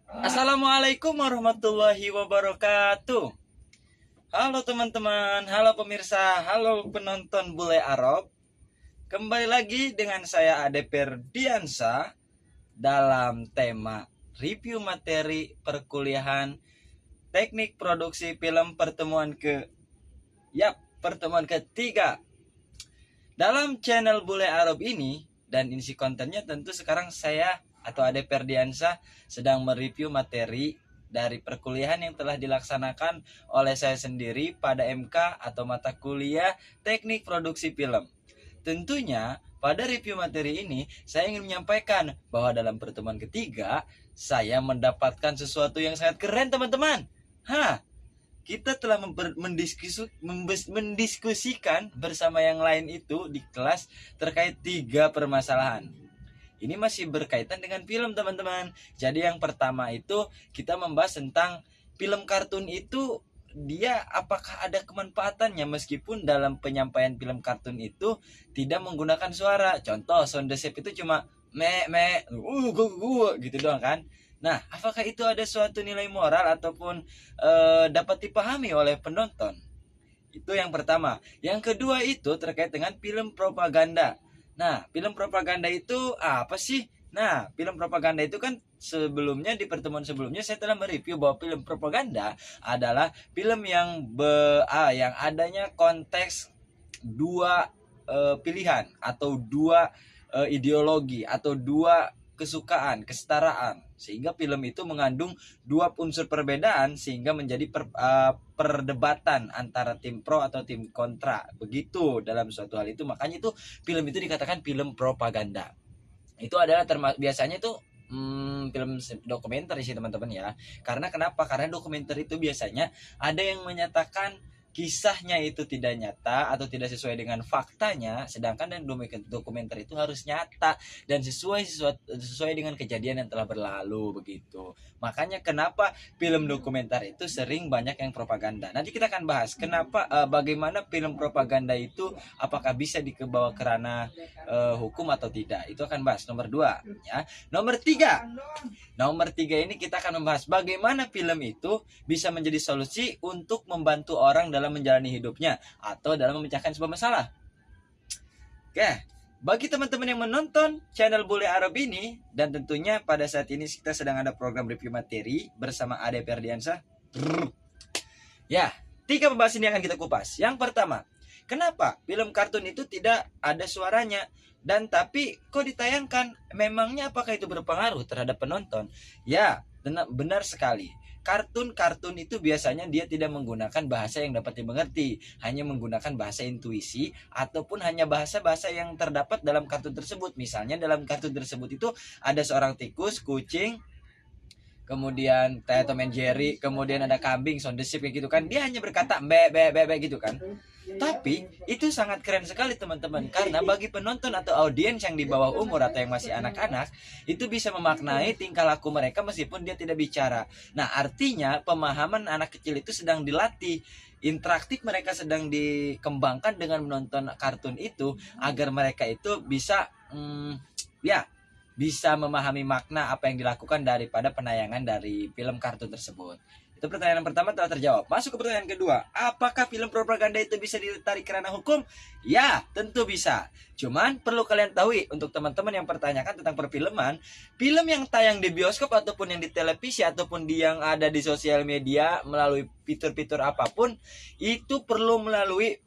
Assalamualaikum warahmatullahi wabarakatuh. Halo teman-teman, halo pemirsa, halo penonton Bule Arab. Kembali lagi dengan saya Ade Perdiansa dalam tema review materi perkuliahan Teknik Produksi Film pertemuan ketiga. Dalam channel Bule Arab ini dan isi kontennya tentu sekarang saya atau Ade Perdiansa sedang mereview materi dari perkuliahan yang telah dilaksanakan oleh saya sendiri pada MK atau mata kuliah Teknik Produksi Film. Tentunya pada review materi ini saya ingin menyampaikan bahwa dalam pertemuan ketiga saya mendapatkan sesuatu yang sangat keren teman-teman. Kita telah mendiskusikan bersama yang lain itu di kelas terkait 3 permasalahan. Ini masih berkaitan dengan film teman-teman. Jadi yang pertama itu kita membahas tentang film kartun itu dia apakah ada kemanfaatannya meskipun dalam penyampaian film kartun itu tidak menggunakan suara. Contoh sound desep itu cuma gitu doang kan. Nah, apakah itu ada suatu nilai moral ataupun dapat dipahami oleh penonton? Itu yang pertama. Yang kedua itu terkait dengan film propaganda. Nah, film propaganda itu apa sih? Nah, film propaganda itu kan sebelumnya di pertemuan sebelumnya saya telah mereview bahwa film propaganda adalah film yang adanya konteks dua pilihan atau dua ideologi atau dua kesukaan, kesetaraan, sehingga film itu mengandung dua unsur perbedaan sehingga menjadi perdebatan antara tim pro atau tim kontra. Begitu dalam suatu hal itu, makanya itu film itu dikatakan film propaganda. Itu adalah biasanya itu film dokumenter sih teman-teman ya. Karena kenapa? Karena dokumenter itu biasanya ada yang menyatakan kisahnya itu tidak nyata atau tidak sesuai dengan faktanya, sedangkan dan dokumenter itu harus nyata dan sesuai dengan kejadian yang telah berlalu begitu. Makanya kenapa film dokumenter itu sering banyak yang propaganda. Nanti kita akan bahas kenapa bagaimana film propaganda itu apakah bisa dibawa ke ranah hukum atau tidak. Itu akan bahas nomor 2 ya. Nomor 3 ini kita akan membahas bagaimana film itu bisa menjadi solusi untuk membantu orang dalam menjalani hidupnya atau dalam memecahkan sebuah masalah. Oke, bagi teman-teman yang menonton channel Bule Arab ini, dan tentunya pada saat ini kita sedang ada program review materi bersama Ade Perdiansa. Ya, 3 pembahasan ini akan kita kupas. Yang pertama, kenapa film kartun itu tidak ada suaranya? Dan tapi kok ditayangkan? Memangnya apakah itu berpengaruh terhadap penonton? Ya, benar sekali. Kartun-kartun itu biasanya dia tidak menggunakan bahasa yang dapat dimengerti, hanya menggunakan bahasa intuisi ataupun hanya bahasa-bahasa yang terdapat dalam kartun tersebut. Misalnya dalam kartun tersebut itu ada seorang tikus, kucing, kemudian Tom and Jerry, kemudian ada kambing, sound the sheep kayak gitu kan. Dia hanya berkata be gitu kan. Tapi itu sangat keren sekali teman-teman, karena bagi penonton atau audiens yang di bawah umur atau yang masih anak-anak itu bisa memaknai tingkah laku mereka meskipun dia tidak bicara. Nah, artinya pemahaman anak kecil itu sedang dilatih, interaktif mereka sedang dikembangkan dengan menonton kartun itu agar mereka itu bisa bisa memahami makna apa yang dilakukan daripada penayangan dari film kartun tersebut. Itu pertanyaan pertama telah terjawab. Masuk ke pertanyaan kedua. Apakah film propaganda itu bisa ditarik ke ranah hukum? Ya, tentu bisa. Cuman perlu kalian tahu untuk teman-teman yang pertanyakan tentang perfilman, film yang tayang di bioskop ataupun yang di televisi ataupun yang ada di sosial media melalui fitur-fitur apapun, itu perlu melalui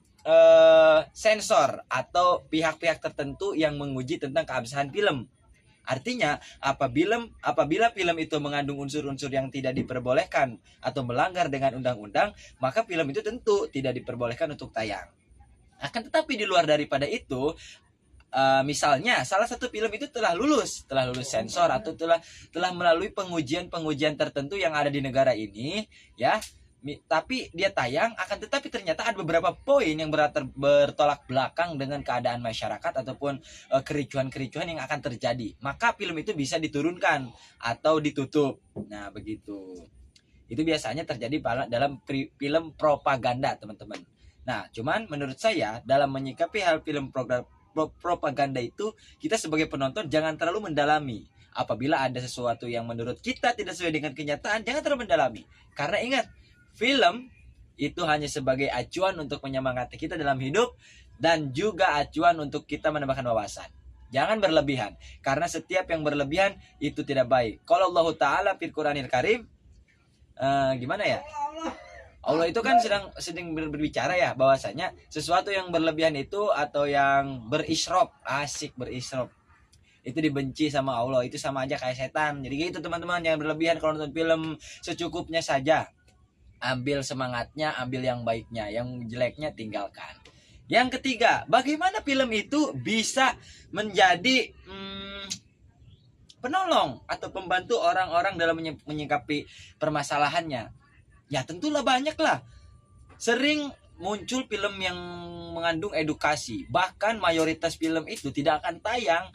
sensor atau pihak-pihak tertentu yang menguji tentang keabsahan film. Artinya apabila film itu mengandung unsur-unsur yang tidak diperbolehkan atau melanggar dengan undang-undang, maka film itu tentu tidak diperbolehkan untuk tayang. Akan tetapi di luar daripada itu, misalnya salah satu film itu telah lulus sensor atau telah melalui pengujian tertentu yang ada di negara ini, ya. Tapi dia tayang, akan tetapi ternyata ada beberapa poin yang bertolak belakang dengan keadaan masyarakat ataupun kericuhan-kericuhan yang akan terjadi, maka film itu bisa diturunkan atau ditutup. Nah, begitu. Itu biasanya terjadi dalam film propaganda, teman-teman. Nah, cuman menurut saya dalam menyikapi hal film propaganda itu, kita sebagai penonton jangan terlalu mendalami. Apabila ada sesuatu yang menurut kita tidak sesuai dengan kenyataan, jangan terlalu mendalami. Karena ingat, film itu hanya sebagai acuan untuk menyemangati kita dalam hidup dan juga acuan untuk kita menambahkan wawasan. Jangan berlebihan, karena setiap yang berlebihan itu tidak baik. Kalau Allah Ta'ala fil Quranil Karim, gimana ya? Allah itu kan sedang berbicara ya, bahwasanya sesuatu yang berlebihan itu atau yang berisyraf, asik berisyraf, itu dibenci sama Allah, itu sama aja kayak setan. Jadi gitu teman-teman, jangan berlebihan kalau nonton film, secukupnya saja. Ambil semangatnya, ambil yang baiknya, yang jeleknya tinggalkan. Yang ketiga, bagaimana film itu bisa menjadi penolong atau pembantu orang-orang dalam menyikapi permasalahannya? Ya tentulah banyak lah. Sering muncul film yang mengandung edukasi. Bahkan mayoritas film itu tidak akan tayang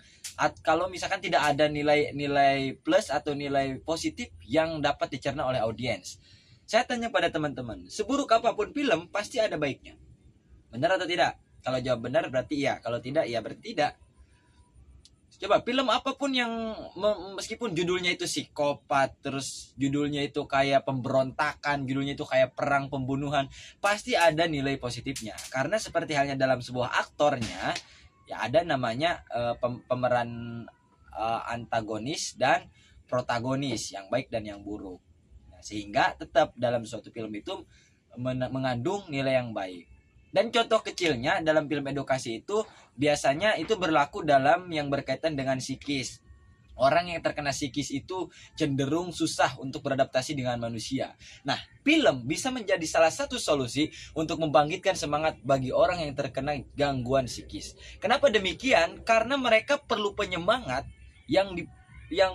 kalau misalkan tidak ada nilai plus atau nilai positif yang dapat dicerna oleh audiens. Saya tanya pada teman-teman, seburuk apapun film pasti ada baiknya. Benar atau tidak? Kalau jawab benar berarti iya, kalau tidak ya berarti tidak. Coba film apapun yang meskipun judulnya itu psikopat, terus judulnya itu kayak pemberontakan, judulnya itu kayak perang pembunuhan, pasti ada nilai positifnya. Karena seperti halnya dalam sebuah aktornya, ya ada namanya pemeran antagonis dan protagonis, yang baik dan yang buruk. Nah, sehingga tetap dalam suatu film itu mengandung nilai yang baik. Dan contoh kecilnya dalam film edukasi itu biasanya itu berlaku dalam yang berkaitan dengan psikis. Orang yang terkena psikis itu cenderung susah untuk beradaptasi dengan manusia. Nah, film bisa menjadi salah satu solusi untuk membangkitkan semangat bagi orang yang terkena gangguan psikis. Kenapa demikian? Karena mereka perlu penyemangat yang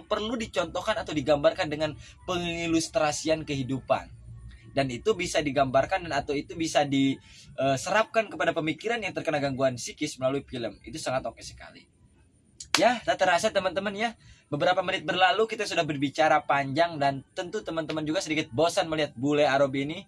perlu dicontohkan atau digambarkan dengan pengilustrasian kehidupan. Dan itu bisa digambarkan dan atau itu bisa diserapkan kepada pemikiran yang terkena gangguan psikis melalui film. Itu sangat oke sekali. Ya, tak terasa teman-teman ya, beberapa menit berlalu kita sudah berbicara panjang dan tentu teman-teman juga sedikit bosan melihat bule Arab ini.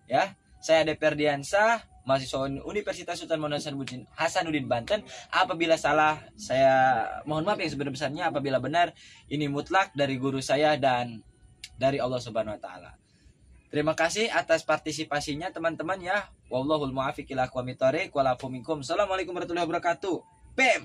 Ya, saya Ade Ferdiansyah, mahasiswa Universitas Sultan Muhammad Hasanuddin Banten. Apabila salah, saya mohon maaf yang sebesar-besarnya. Apabila benar, ini mutlak dari guru saya dan dari Allah Subhanahu wa taala. Terima kasih atas partisipasinya teman-teman ya. Wallahul muwaffiq ila aqwamit thoriq. Assalamualaikum warahmatullahi wabarakatuh. Bam.